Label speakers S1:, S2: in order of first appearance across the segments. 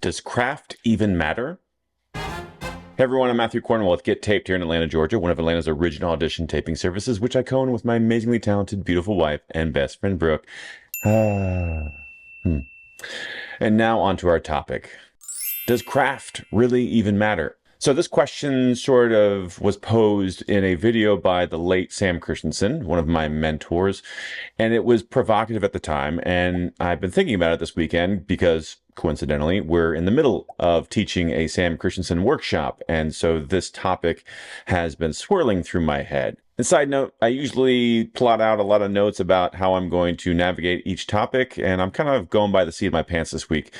S1: Does craft even matter? Hey everyone, I'm Matthew Cornwell with Get Taped here in Atlanta, Georgia, one of Atlanta's original audition taping services, which I co-own with my amazingly talented, beautiful wife and best friend, Brooke. And now on to our topic. Does craft really even matter? So this question sort of was posed in a video by the late Sam Christensen, one of my mentors, and it was provocative at the time. And I've been thinking about it this weekend because coincidentally, we're in the middle of teaching a Sam Christensen workshop. And so this topic has been swirling through my head. And side note, I usually plot out a lot of notes about how I'm going to navigate each topic, and I'm kind of going by the seat of my pants this week,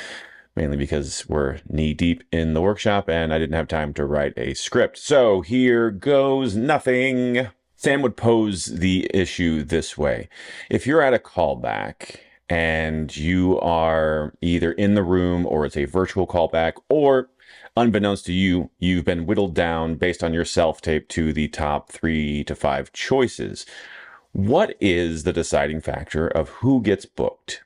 S1: mainly because we're knee deep in the workshop and I didn't have time to write a script. So here goes nothing. Sam would pose the issue this way. If you're at a callback and you are either in the room or it's a virtual callback, or unbeknownst to you, you've been whittled down based on your self-tape to the top 3 to 5 choices, what is the deciding factor of who gets booked?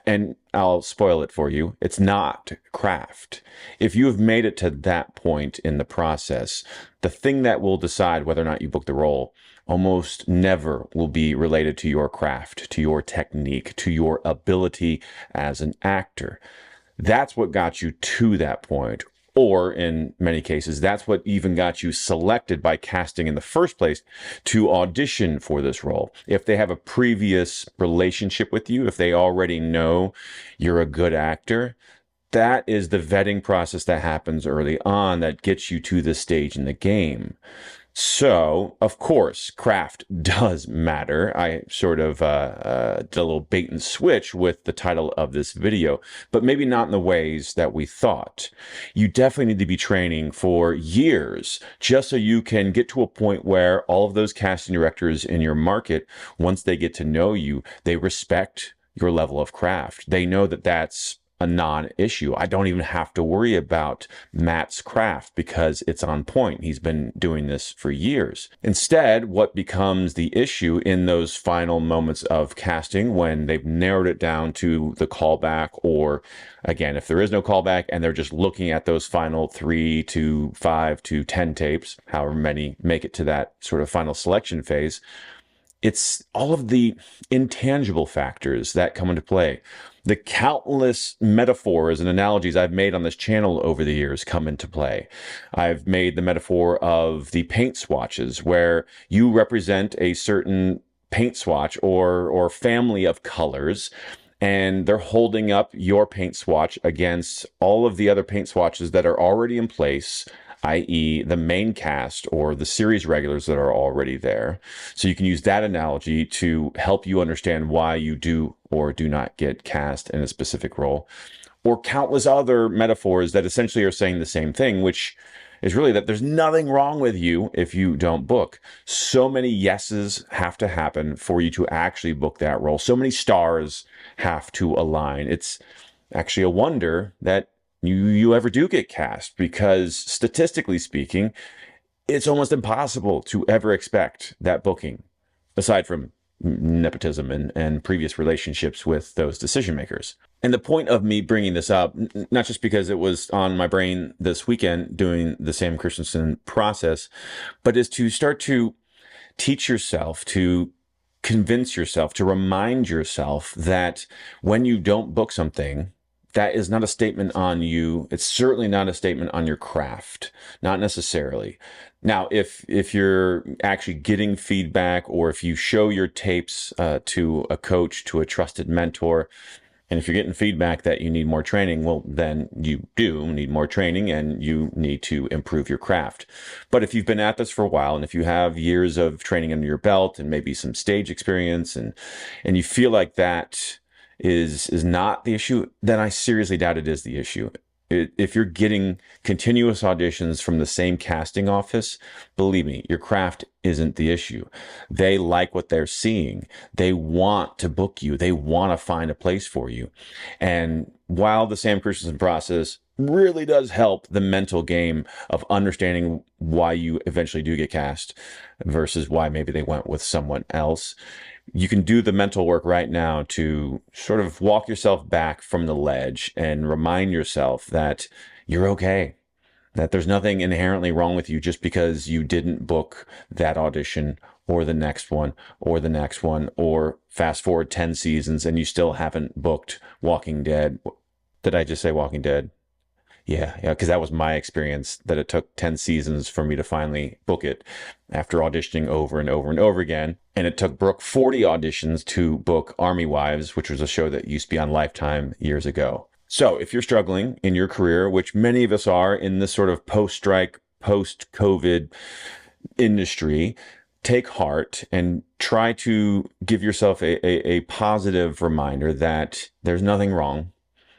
S1: And I'll spoil it for you. It's not craft. If you have made it to that point in the process, the thing that will decide whether or not you book the role almost never will be related to your craft, to your technique, to your ability as an actor. That's what got you to that point. Or in many cases, that's what even got you selected by casting in the first place to audition for this role. If they have a previous relationship with you, if they already know you're a good actor, that is the vetting process that happens early on that gets you to this stage in the game. So, of course, craft does matter. I sort of did a little bait and switch with the title of this video, but maybe not in the ways that we thought. You definitely need to be training for years just so you can get to a point where all of those casting directors in your market, once they get to know you, they respect your level of craft. They know that that's a non-issue. I don't even have to worry about Matt's craft because it's on point. He's been doing this for years. Instead, what becomes the issue in those final moments of casting when they've narrowed it down to the callback, or again, if there is no callback and they're just looking at those final 3 to 5 to 10 tapes, however many make it to that sort of final selection phase, it's all of the intangible factors that come into play. The countless metaphors and analogies I've made on this channel over the years come into play. I've made the metaphor of the paint swatches, where you represent a certain paint swatch or family of colors, and they're holding up your paint swatch against all of the other paint swatches that are already in place, i.e. the main cast or the series regulars that are already there. So you can use that analogy to help you understand why you do or do not get cast in a specific role, or countless other metaphors that essentially are saying the same thing, which is really that there's nothing wrong with you if you don't book. So many yeses have to happen for you to actually book that role. So many stars have to align. It's actually a wonder that you ever do get cast, because statistically speaking, it's almost impossible to ever expect that booking, aside from nepotism and previous relationships with those decision makers. And the point of me bringing this up, not just because it was on my brain this weekend doing the Sam Christensen process, but is to start to teach yourself, to convince yourself, to remind yourself that when you don't book something, that is not a statement on you. It's certainly not a statement on your craft, not necessarily. Now, if you're actually getting feedback, or if you show your tapes to a coach, to a trusted mentor, and if you're getting feedback that you need more training, well, then you do need more training and you need to improve your craft. But if you've been at this for a while, and if you have years of training under your belt and maybe some stage experience, and you feel like that is not the issue, then I seriously doubt it is the issue. If you're getting continuous auditions from the same casting office, believe me, your craft isn't the issue. They like what they're seeing. They want to book you. They want to find a place for you. And while the Sam Christensen process really does help the mental game of understanding why you eventually do get cast versus why maybe they went with someone else, You can do the mental work right now to sort of walk yourself back from the ledge and remind yourself that you're okay, that there's nothing inherently wrong with you just because you didn't book that audition or the next one or the next one, or fast forward 10 seasons and you still haven't booked Walking Dead. Did I just say Walking Dead? Yeah, because that was my experience, that it took 10 seasons for me to finally book it after auditioning over and over and over again. And it took Brooke 40 auditions to book Army Wives, which was a show that used to be on Lifetime years ago. So if you're struggling in your career, which many of us are in this sort of post-strike, post-COVID industry, take heart and try to give yourself a positive reminder that there's nothing wrong.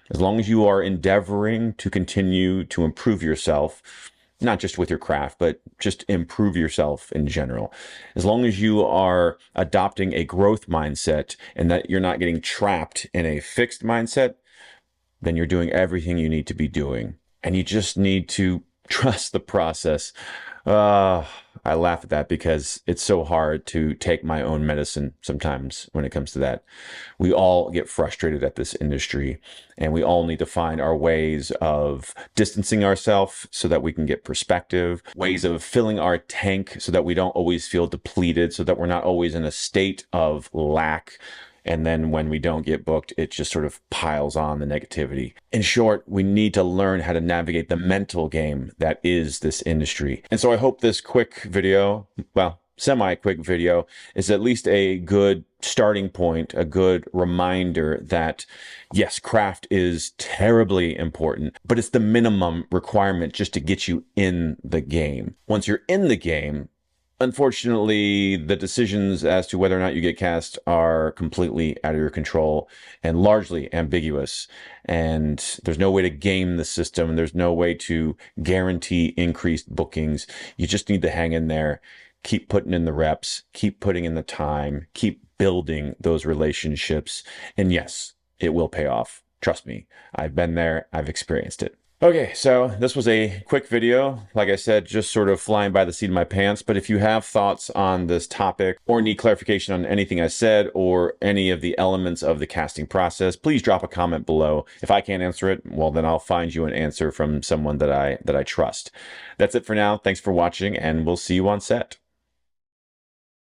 S1: As long as you are endeavoring to continue to improve yourself, not just with your craft, but just improve yourself in general. As long as you are adopting a growth mindset and that you're not getting trapped in a fixed mindset, then you're doing everything you need to be doing. And you just need to trust the process. I laugh at that because it's so hard to take my own medicine sometimes when it comes to that. We all get frustrated at this industry, and we all need to find our ways of distancing ourselves so that we can get perspective, ways of filling our tank so that we don't always feel depleted, so that we're not always in a state of lack. And then when we don't get booked, it just sort of piles on the negativity. In short, we need to learn how to navigate the mental game that is this industry. And so I hope this quick video, well, semi-quick video, is at least a good starting point, a good reminder that yes, craft is terribly important, but it's the minimum requirement just to get you in the game. Once you're in the game, unfortunately, the decisions as to whether or not you get cast are completely out of your control and largely ambiguous. And there's no way to game the system. There's no way to guarantee increased bookings. You just need to hang in there, keep putting in the reps, keep putting in the time, keep building those relationships. And yes, it will pay off. Trust me, I've been there. I've experienced it. Okay, so this was a quick video. Like I said, just sort of flying by the seat of my pants. But if you have thoughts on this topic or need clarification on anything I said or any of the elements of the casting process, please drop a comment below. If I can't answer it, well, then I'll find you an answer from someone that I trust. That's it for now. Thanks for watching, and we'll see you on set.